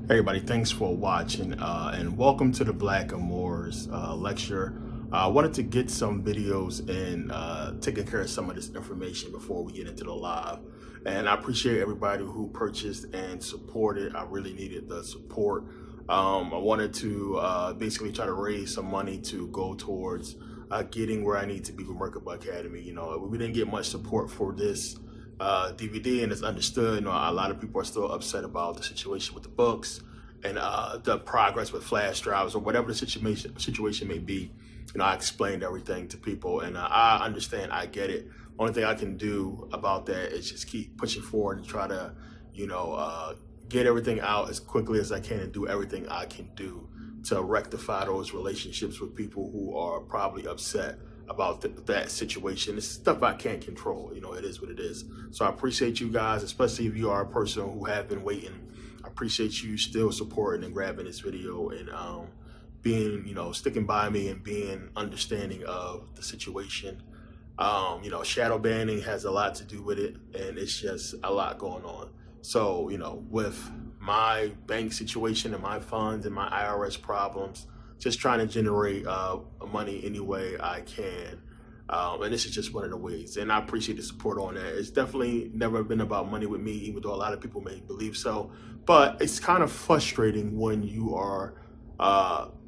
Hey everybody, thanks for watching and welcome to the Blackamoor's lecture. I wanted to get some videos and taking care of some of this information before we get into the live. And I appreciate everybody who purchased and supported. I really needed the support. I wanted to basically try to raise some money to go towards getting where I need to be with Merkabah Academy. You know, we didn't get much support for this DVD, and it's understood. You know, a lot of people are still upset about the situation with the books and the progress with flash drives or whatever the situation may be. You know, I explained everything to people, and I understand. I get it. Only thing I can do about that is just keep pushing forward and try to, you know, get everything out as quickly as I can and do everything I can do to rectify those relationships with people who are probably upset about that situation. It's stuff I can't control. You know, it is what it is. So I appreciate you guys, especially if you are a person who have been waiting. I appreciate you still supporting and grabbing this video and being, you know, sticking by me and being understanding of the situation. You know, shadow banning has a lot to do with it, and it's just a lot going on. So, you know, with my bank situation and my funds and my IRS problems, just trying to generate money any way I can. And this is just one of the ways. And I appreciate the support on that. It's definitely never been about money with me, even though a lot of people may believe so. But it's kind of frustrating when you are,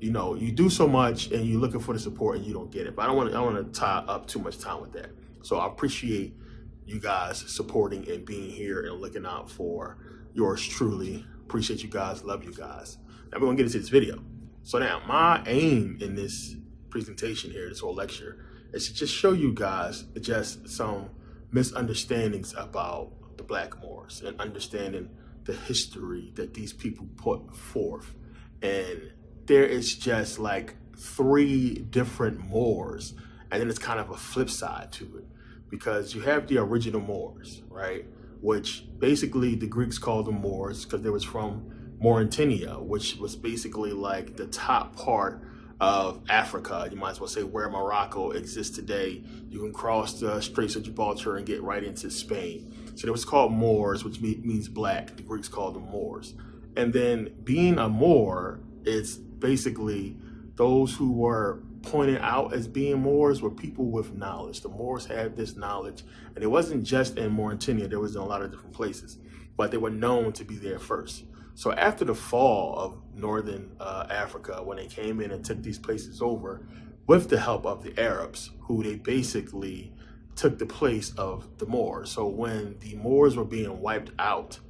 you know, you do so much and you're looking for the support and you don't get it. But I don't want to tie up too much time with that. So I appreciate you guys supporting and being here and looking out for yours truly. Appreciate you guys. Love you guys. Now we're going to get into this video. So now my aim in this presentation here, this whole lecture, is to just show you guys just some misunderstandings about the Blackamoors and understanding the history that these people put forth. And there is just like 3 different Moors, and then it's kind of a flip side to it, because you have the original Moors, right? Which basically the Greeks called them Moors because they was from Mauritania, which was basically like the top part of Africa. You might as well say where Morocco exists today. You can cross the Straits of Gibraltar and get right into Spain. So it was called Moors, which means black. The Greeks called them Moors. And then being a Moor is basically those who were pointed out as being Moors were people with knowledge. The Moors had this knowledge, and it wasn't just in Mauritania. There was in a lot of different places, but they were known to be there first. So after the fall of northern Africa, when they came in and took these places over with the help of the Arabs, who they basically took the place of the Moors. So when the Moors were being wiped out,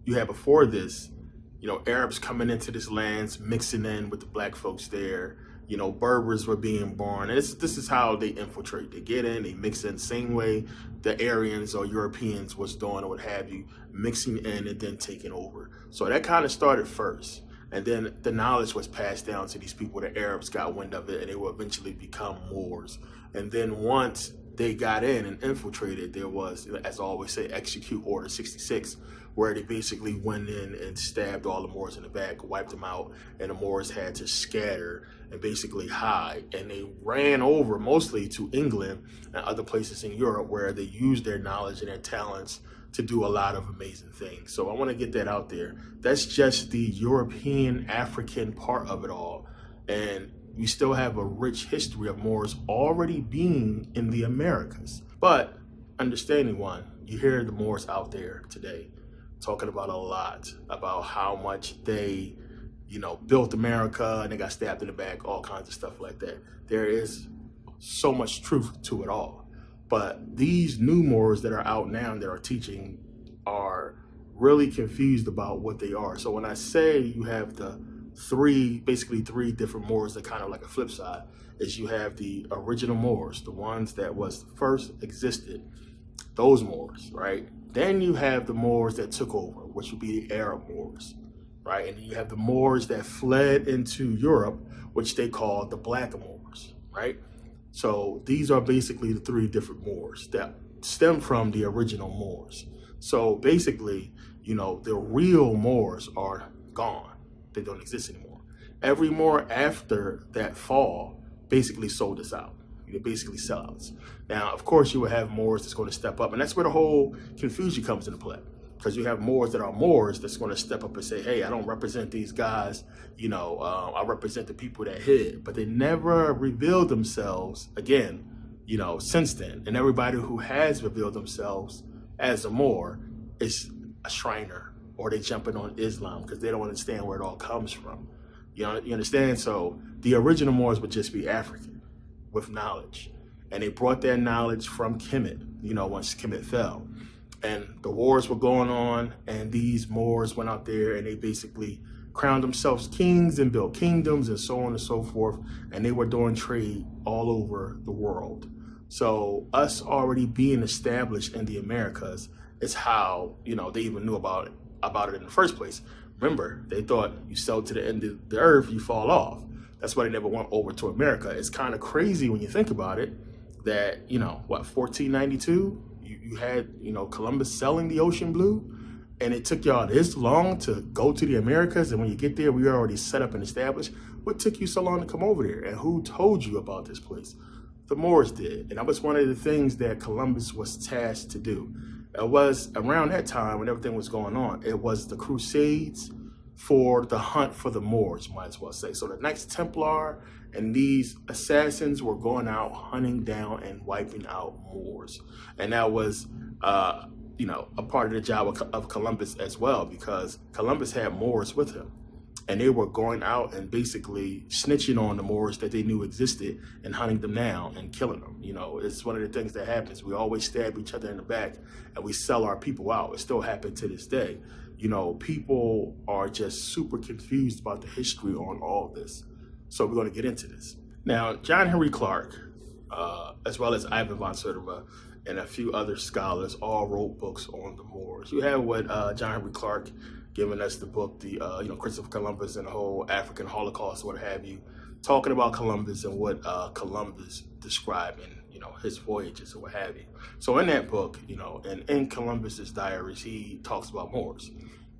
you had before this, you know, Arabs coming into this lands, mixing in with the black folks there. You know, Berbers were being born. And this is how they infiltrate. They get in, they mix in, same way the Aryans or Europeans was doing or what have you, mixing in and then taking over. So that kind of started first. And then the knowledge was passed down to these people. The Arabs got wind of it and they will eventually become Moors. And then once they got in and infiltrated, there was, as I always say, Execute Order 66, where they basically went in and stabbed all the Moors in the back, wiped them out, and the Moors had to scatter and basically hide. And they ran over mostly to England and other places in Europe where they used their knowledge and their talents to do a lot of amazing things. So I want to get that out there. That's just the European, African part of it all. And we still have a rich history of Moors already being in the Americas. But understanding one, you hear the Moors out there today talking about a lot about how much they, you know, built America and they got stabbed in the back, all kinds of stuff like that. There is so much truth to it all. But these new Moors that are out now that are teaching are really confused about what they are. So when I say you have the basically three different Moors that kind of like a flip side, is you have the original Moors, the ones that was first existed, those Moors, right? Then you have the Moors that took over, which would be the Arab Moors, right? And then you have the Moors that fled into Europe, which they call the Blackamoors, right? So these are basically the 3 different Moors that stem from the original Moors. So basically, you know, the real Moors are gone. They don't exist anymore. Every Moor after that fall basically sold us out. They're basically sellouts. Now, of course, you will have Moors that's going to step up, and that's where the whole confusion comes into play. because you have Moors that are Moors that's going to step up and say, hey, I don't represent these guys, you know, I represent the people that hid. But they never revealed themselves again, you know, since then. And everybody who has revealed themselves as a Moor is a Shriner, or they jumping on Islam because they don't understand where it all comes from. You know, you understand? So the original Moors would just be African with knowledge. And they brought their knowledge from Kemet, you know, once Kemet fell. And the wars were going on, and these Moors went out there and they basically crowned themselves kings and built kingdoms and so on and so forth. And they were doing trade all over the world. So us already being established in the Americas is how, you know, they even knew about it in the first place. Remember, they thought you sell to the end of the earth, you fall off. That's why they never went over to America. It's kind of crazy when you think about it that, you know, what, 1492? You had, you know, Columbus selling the ocean blue, and it took y'all this long to go to the Americas, and when you get there, we already set up and established. What took you so long to come over there, and who told you about this place? The Moors did, and that was one of the things that Columbus was tasked to do. It was around that time when everything was going on, it was the Crusades for the hunt for the Moors, might as well say. So the Knights Templar and these assassins were going out hunting down and wiping out Moors. And that was, you know, a part of the job of Columbus as well, because Columbus had Moors with him. And they were going out and basically snitching on the Moors that they knew existed and hunting them down and killing them. You know, it's one of the things that happens. We always stab each other in the back and we sell our people out. It still happens to this day. You know, people are just super confused about the history on all this. So we're going to get into this. Now, John Henry Clarke, as well as Ivan von Sertova and a few other scholars, all wrote books on the Moors. You have what John Henry Clarke giving us the book, the you know, Christopher Columbus and the whole African Holocaust, what have you, talking about Columbus and what Columbus described in, you know, his voyages or what have you. So in that book, you know, and in Columbus's diaries, he talks about Moors.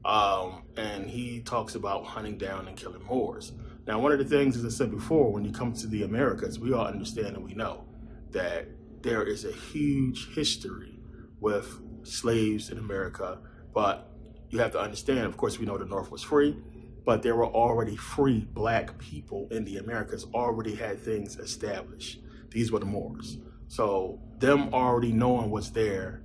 And he talks about hunting down and killing Moors. Now, one of the things, as I said before, when you come to the Americas, we all understand and we know that there is a huge history with slaves in America, but you have to understand, of course, we know the North was free, but there were already free black people in the Americas, already had things established. These were the Moors. So them already knowing what's there,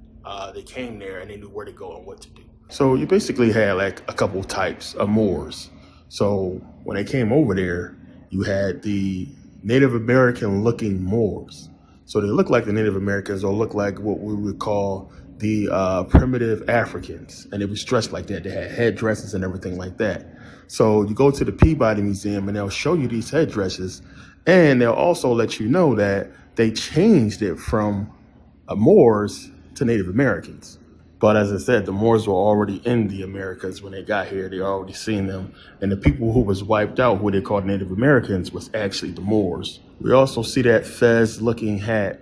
they came there and they knew where to go and what to do. So you basically had like a couple types of Moors. So when they came over there, you had the Native American looking Moors. So they look like the Native Americans, or look like what we would call the primitive Africans. And they was dressed like that. They had headdresses and everything like that. So you go to the Peabody Museum and they'll show you these headdresses. And they'll also let you know that they changed it from Moors to Native Americans. But as I said, the Moors were already in the Americas when they got here. They already seen them. And the people who was wiped out, who they called Native Americans, was actually the Moors. We also see that fez-looking hat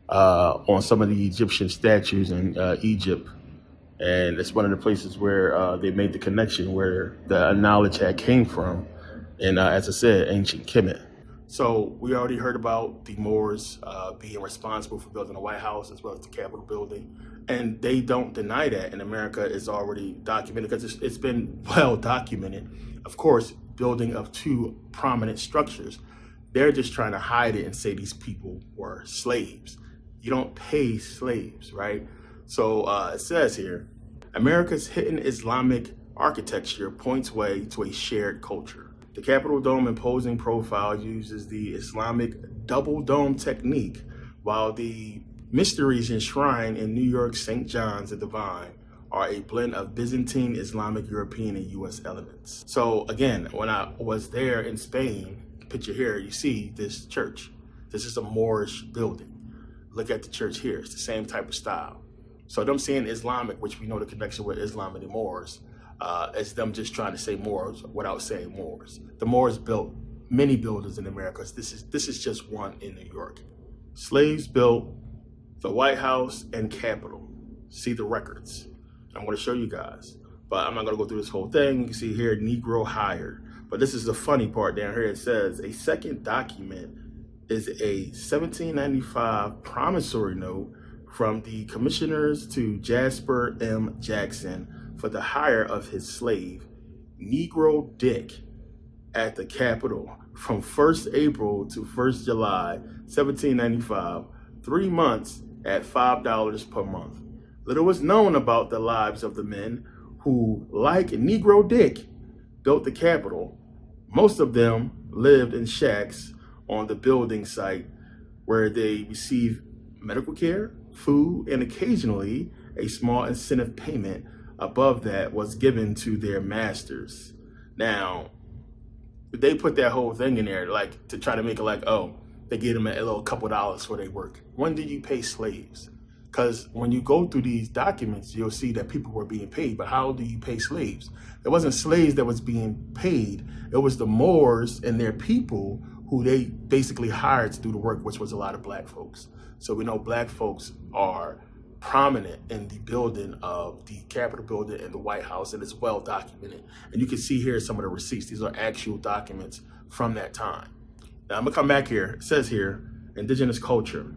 on some of the Egyptian statues in Egypt. And it's one of the places where they made the connection where the knowledge had came from. And as I said, ancient Kemet. So we already heard about the Moors being responsible for building the White House as well as the Capitol building. And they don't deny that, and America is already documented because it's been well documented. Of course, building of two prominent structures. They're just trying to hide it and say these people were slaves. You don't pay slaves, right? So it says here, America's hidden Islamic architecture points way to a shared culture. The Capitol Dome imposing profile uses the Islamic double dome technique, while the mysteries enshrined in New York's St. John's the Divine are a blend of Byzantine, Islamic, European, and U.S. elements. So again, when I was there in Spain, picture here, you see this church. This is a Moorish building. Look at the church here. It's the same type of style. So them saying Islamic, which we know the connection with Islam and the Moors, is them just trying to say Moors without saying Moors. The Moors built many buildings in America. This is just one in New York. Slaves built the White House and Capitol. See the records. I'm going to show you guys, but I'm not going to go through this whole thing. You can see here, Negro hired. But this is the funny part down here. It says a second document is a 1795 promissory note from the commissioners to Jasper M. Jackson for the hire of his slave, Negro Dick, at the Capitol from 1st April to 1st July, 1795, 3 months at $5 per month. Little was known about the lives of the men who, like Negro Dick, built the Capitol. Most of them lived in shacks on the building site where they received medical care, food, and occasionally a small incentive payment above that was given to their masters. Now, they put that whole thing in there like to try to make it like, oh, they gave them a little couple dollars for their work. When did you pay slaves? Because when you go through these documents, you'll see that people were being paid. But how do you pay slaves? It wasn't slaves that was being paid. It was the Moors and their people who they basically hired to do the work, which was a lot of black folks. So we know black folks are prominent in the building of the Capitol building and the White House, and it's well documented. And you can see here some of the receipts. These are actual documents from that time. Now I'm gonna come back here. It says here, indigenous culture.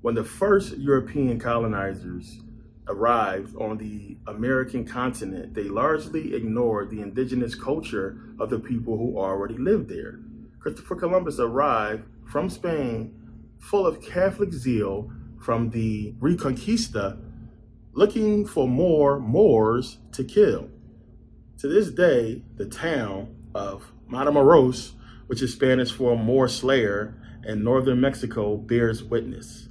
When the first European colonizers arrived on the American continent, they largely ignored the indigenous culture of the people who already lived there. Christopher Columbus arrived from Spain full of Catholic zeal from the Reconquista, looking for more Moors to kill. To this day, the town of Matamoros, which is Spanish for Moor Slayer, in northern Mexico, bears witness.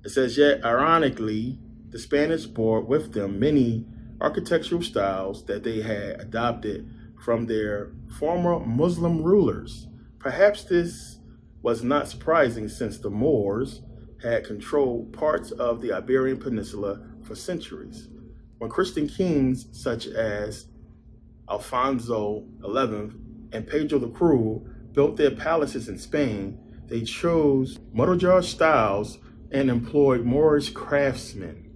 It says, yet ironically, the Spanish brought with them many architectural styles that they had adopted from their former Muslim rulers. Perhaps this was not surprising since the Moors had controlled parts of the Iberian Peninsula for centuries. When Christian kings such as Alfonso XI and Pedro the Cruel built their palaces in Spain, they chose Mudejar styles and employed Moorish craftsmen.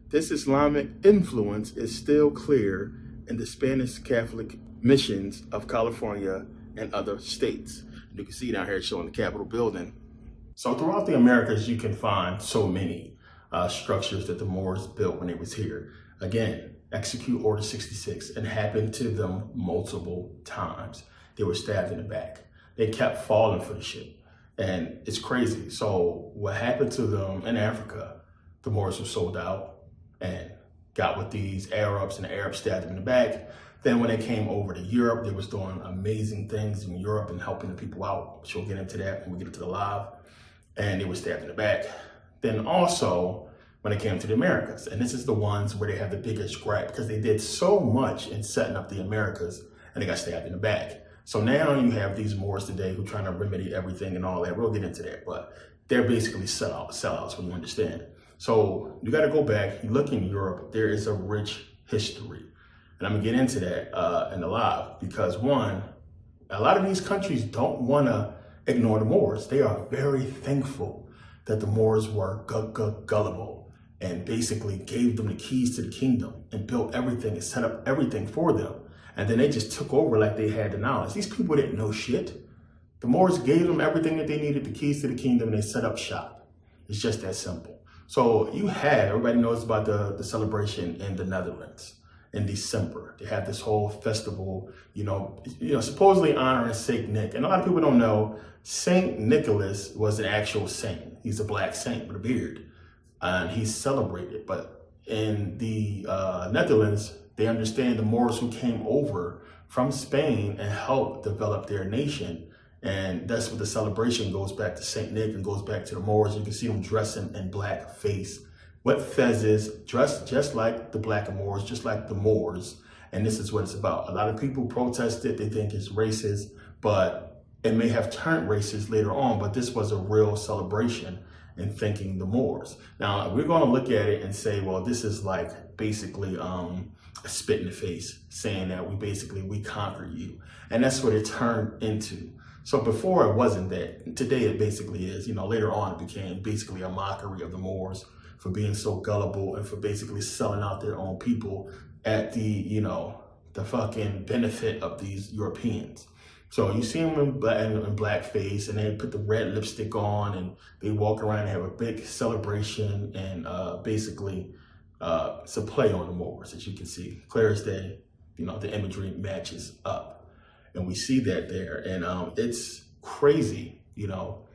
This Islamic influence is still clear in the Spanish Catholic missions of California and other states. You can see down here showing the Capitol building. So throughout the Americas, you can find so many structures that the Moors built when they was here. Again, execute Order 66, and happened to them multiple times. They were stabbed in the back. They kept falling for the shit. And it's crazy. So what happened to them in Africa, the Moors were sold out and got with these Arabs, and the Arabs stabbed them in the back. Then when they came over to Europe, they was doing amazing things in Europe and helping the people out. Which we'll get into that when we get into the live. And they were stabbed in the back. Then also when it came to the Americas, and this is the ones where they have the biggest gripe because they did so much in setting up the Americas and they got stabbed in the back. So now you have these Moors today who are trying to remedy everything and all that. We'll get into that, but they're basically sellouts when you understand. So you got to go back. You look in Europe, there is a rich history. And I'm gonna get into that in the live because one, a lot of these countries don't want to ignore the Moors. They are very thankful that the Moors were gullible and basically gave them the keys to the kingdom and built everything and set up everything for them. And then they just took over like they had the knowledge. These people didn't know shit. The Moors gave them everything that they needed, the keys to the kingdom, and they set up shop. It's just that simple. So you had, everybody knows about the celebration in the Netherlands in December. They had this whole festival, you know, supposedly honoring Saint Nick. And a lot of people don't know, Saint Nicholas was an actual saint. He's a black saint with a beard, and he's celebrated. But in the Netherlands, they understand the Moors who came over from Spain and helped develop their nation. And that's what the celebration goes back to Saint Nick and goes back to the Moors. You can see them dressing in black face with fezzes, dressed just like the Blackamoors, just like the Moors. And this is what it's about. A lot of people protest it. They think it's racist, but it may have turned racist later on. But this was a real celebration in thanking the Moors. Now, we're going to look at it and say, well, this is like basically a spit in the face, saying that we conquered you. And that's what it turned into. So before it wasn't that. Today it basically is. Later on it became basically a mockery of the Moors for being so gullible and for basically selling out their own people at the fucking benefit of these Europeans. So you see them in blackface, and they put the red lipstick on, and they walk around and have a big celebration, and basically it's a play on the Moors, as you can see. Clear as day, you know, the imagery matches up. And we see that there, and it's crazy, you know,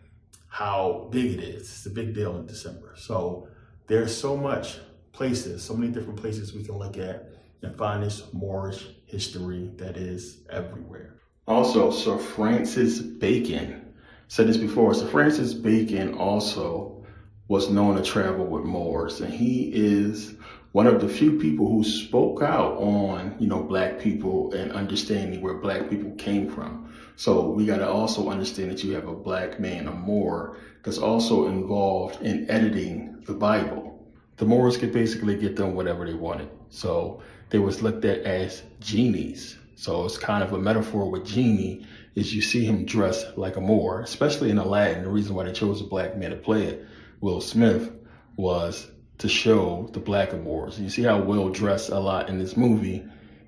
how big it is. It's a big deal in December. So there's so much places, so many different places we can look at and find this Moorish history that is everywhere. Also, Sir Francis Bacon said this before. Sir Francis Bacon also was known to travel with Moors, and he is one of the few people who spoke out on, you know, black people and understanding where black people came from. So we got to also understand that you have a black man, a Moor, that's also involved in editing the Bible. The Moors could basically get them whatever they wanted. So they was looked at as genies. So it's kind of a metaphor with genie is you see him dressed like a Moor, especially in Aladdin. The reason why they chose a black man to play it, Will Smith, was to show the Blackamoors. You see how Will dressed a lot in this movie.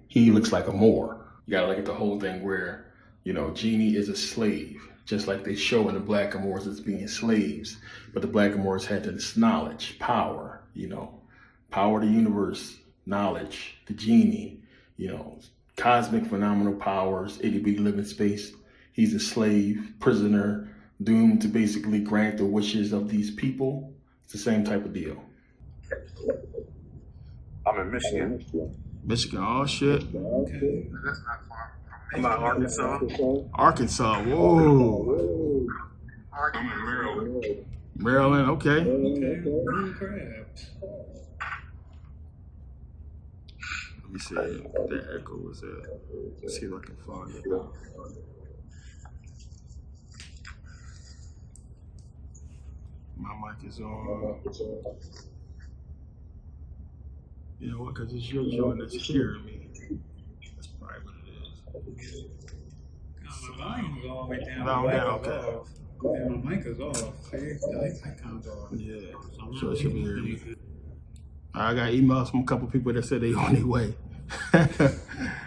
He looks like a Moor. You gotta look at the whole thing where, you know, genie is a slave, just like they show in the Blackamoors as being slaves. But the Blackamoors had this knowledge, power, you know, power of the universe, knowledge, the genie, you know, cosmic phenomenal powers, itty bitty living space. He's a slave, prisoner, doomed to basically grant the wishes of these people. It's the same type of deal. I'm in Michigan. Michigan, oh shit. Okay. That's not far. I'm in Arkansas. Arkansas, whoa. I'm in Maryland. Maryland, okay. Witchcraft. Let me see what the echo was at. Let's see if I can find it. My mic is on. You know what? Because it's your joint that's hearing me. That's probably what it is. My volume is all the way down. Okay. Yeah, my mic is off. See, the icon's off. Yeah, so it should be hearing me. I got emails from a couple people that said they on their way.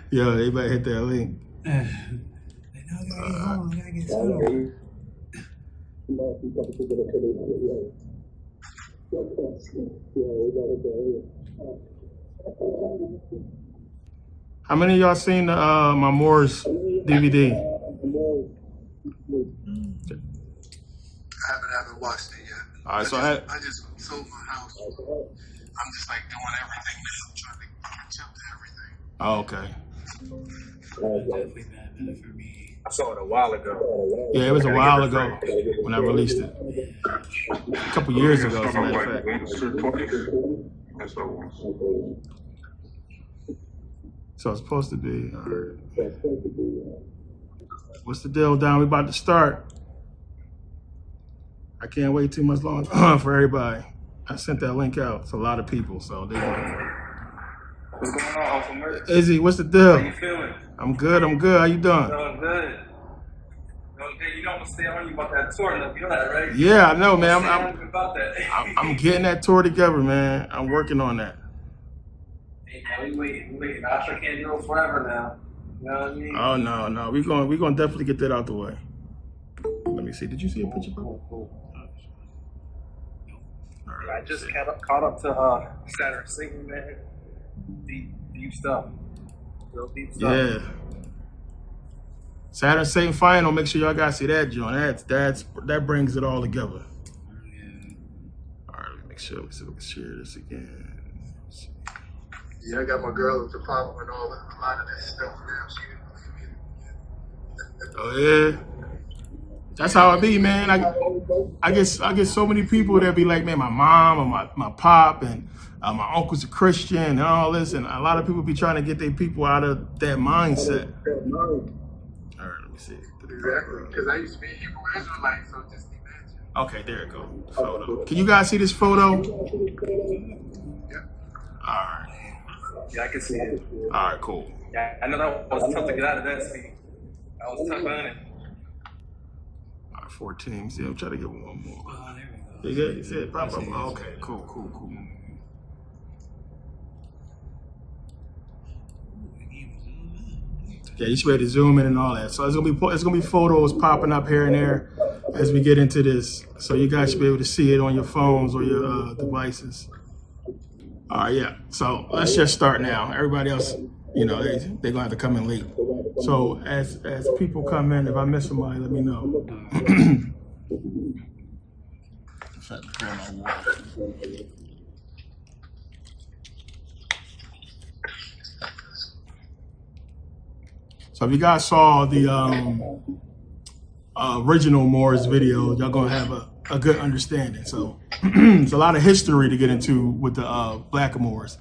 Yo, they better hit that link. They know I gotta get home. I gotta get settled. How many of y'all seen my Moors DVD? I haven't watched it yet. All right, so I just sold my house. I'm just like doing everything now, trying to catch up to everything. Oh, okay. Definitely not for me. I saw it a while ago. Yeah, it was a while ago when I released it. A couple years ago, as a matter of fact. So it's supposed to be. All right. What's the deal, Don? We about to start. I can't wait too much longer for everybody. I sent that link out to a lot of people, so they can. What's going on, Uncle Merk? Izzy, what's the deal? How you feeling? I'm good. How you doing? Doing good. You know I'm gonna stay on you about that tour, you know that, right? Yeah, I know, man. I'm getting that tour together, man. I'm working on that. Hey, man, we waiting. I sure can't do it forever now. You know what I mean? Oh no. We're gonna definitely get that out the way. Let me see. Did you see a picture, bro? I just caught up to Saturn singing, man. Deep stuff. Real deep stuff. Yeah. Saturn Satan Final. Make sure y'all guys see that joint. That brings it all together. All right, let me make sure. Let me see if we can share this again. Yeah, I got my girl at the following a lot of that stuff now. Oh yeah. That's how it be, man. I get so many people that be like, man, my mom or my pop and my uncle's a Christian and all this, and a lot of people be trying to get their people out of that mindset. All right, let me see. Exactly, because I used to be a Hebrew Israelite, so just imagine. Okay, there it go. Photo. Can you guys see this photo? Yeah. All right. Yeah, I can see it. All right, cool. Yeah, I know that was tough to get out of that seat. That was tough, honey. All right, 14. See, I'm trying to get one more. Oh, there we go. You see it? Pop up. Okay, cool. Yeah, you should be able to zoom in and all that. So it's gonna be photos popping up here and there as we get into this. So you guys should be able to see it on your phones or your devices. All right, yeah. So let's just start now. Everybody else, you know, they're gonna have to come in late. So as people come in, if I miss somebody, let me know. So if you guys saw the original Moors video, y'all gonna have a good understanding. So there's a lot of history to get into with the Blackamoors.